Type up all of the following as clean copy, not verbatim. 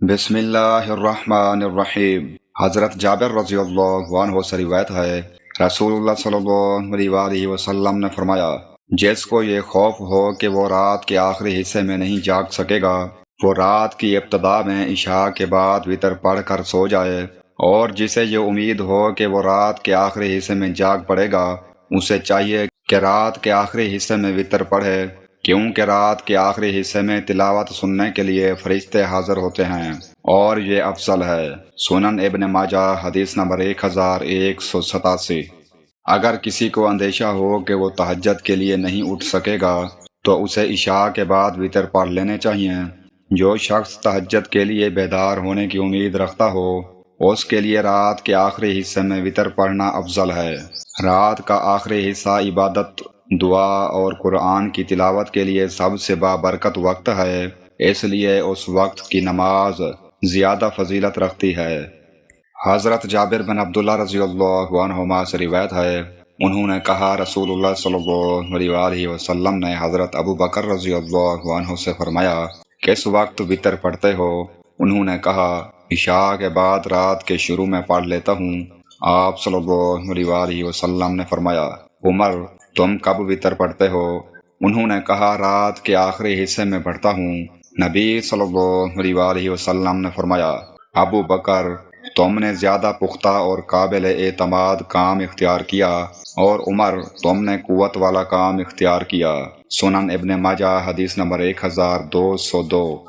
بسم اللہ الرحمن الرحیم۔ حضرت جابر رضی اللہ عنہ سے روایت ہے، رسول اللہ صلی اللہ علیہ وآلہ وسلم نے فرمایا، جس کو یہ خوف ہو کہ وہ رات کے آخری حصے میں نہیں جاگ سکے گا، وہ رات کی ابتدا میں عشاء کے بعد وتر پڑھ کر سو جائے، اور جسے یہ امید ہو کہ وہ رات کے آخری حصے میں جاگ پڑے گا، اسے چاہیے کہ رات کے آخری حصے میں وتر پڑھے، کیونکہ رات کے آخری حصے میں تلاوت سننے کے لیے فرشتے حاضر ہوتے ہیں اور یہ افضل ہے۔ سنن ابن ماجہ حدیث نمبر 1187۔ اگر کسی کو اندیشہ ہو کہ وہ تہجد کے لیے نہیں اٹھ سکے گا تو اسے عشاء کے بعد وتر پڑھ لینے چاہیے۔ جو شخص تہجد کے لیے بیدار ہونے کی امید رکھتا ہو اس کے لیے رات کے آخری حصے میں وتر پڑھنا افضل ہے۔ رات کا آخری حصہ عبادت، دعا اور قرآن کی تلاوت کے لیے سب سے بابرکت وقت ہے، اس لیے اس وقت کی نماز زیادہ فضیلت رکھتی ہے۔ حضرت جابر بن عبداللہ رضی اللہ عنہما سے روایت ہے، انہوں نے کہا، رسول اللہ صلی اللہ علیہ وآلہ وسلم نے حضرت ابو بکر رضی اللہ عنہ سے فرمایا، کس وقت وتر پڑھتے ہو؟ انہوں نے کہا، عشاء کے بعد رات کے شروع میں پڑھ لیتا ہوں۔ آپ صلی اللہ علیہ وآلہ وسلم نے فرمایا، عمر تم کب وتر پڑھتے ہو؟ انہوں نے کہا، رات کے آخری حصے میں پڑھتا ہوں۔ نبی صلی اللہ علیہ وآلہ وسلم نے فرمایا، ابو بکر تم نے زیادہ پختہ اور قابل اعتماد کام اختیار کیا، اور عمر تم نے قوت والا کام اختیار کیا۔ سنن ابن ماجہ حدیث نمبر 1202۔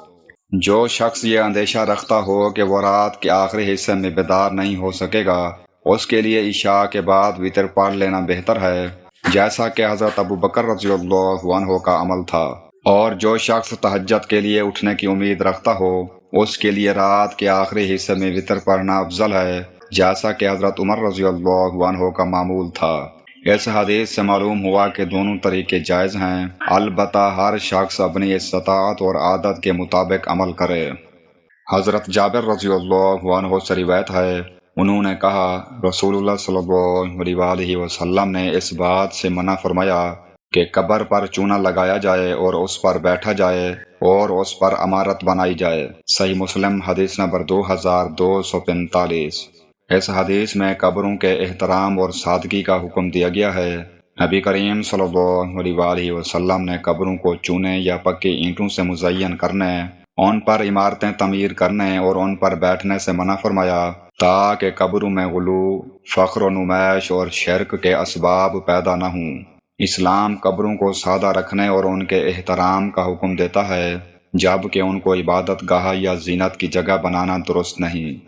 جو شخص یہ اندیشہ رکھتا ہو کہ وہ رات کے آخری حصے میں بیدار نہیں ہو سکے گا، اس کے لیے عشاء کے بعد وتر پڑھ لینا بہتر ہے، جیسا کہ حضرت ابو بکر رضی اللہ عنہ کا عمل تھا۔ اور جو شخص تہجد کے لیے اٹھنے کی امید رکھتا ہو اس کے لیے رات کے آخری حصے میں وتر پڑھنا افضل ہے، جیسا کہ حضرت عمر رضی اللہ عنہ کا معمول تھا۔ اس حدیث سے معلوم ہوا کہ دونوں طریقے جائز ہیں، البتہ ہر شخص اپنی استطاعت اور عادت کے مطابق عمل کرے۔ حضرت جابر رضی اللہ عنہ سے روایت ہے، انہوں نے کہا، رسول اللہ صلی اللہ علیہ وآلہ وسلم نے اس بات سے منع فرمایا کہ قبر پر چونا لگایا جائے اور اس پر بیٹھا جائے اور اس پر عمارت بنائی جائے۔ صحیح مسلم حدیث نمبر 2245۔ اس حدیث میں قبروں کے احترام اور سادگی کا حکم دیا گیا ہے۔ نبی کریم صلی اللہ علیہ وآلہ وسلم نے قبروں کو چونے یا پکی اینٹوں سے مزین کرنے، ان پر عمارتیں تعمیر کرنے اور ان پر بیٹھنے سے منع فرمایا، تاکہ قبروں میں غلو، فخر و نمائش اور شرک کے اسباب پیدا نہ ہوں۔ اسلام قبروں کو سادہ رکھنے اور ان کے احترام کا حکم دیتا ہے، جبکہ ان کو عبادت گاہ یا زینت کی جگہ بنانا درست نہیں۔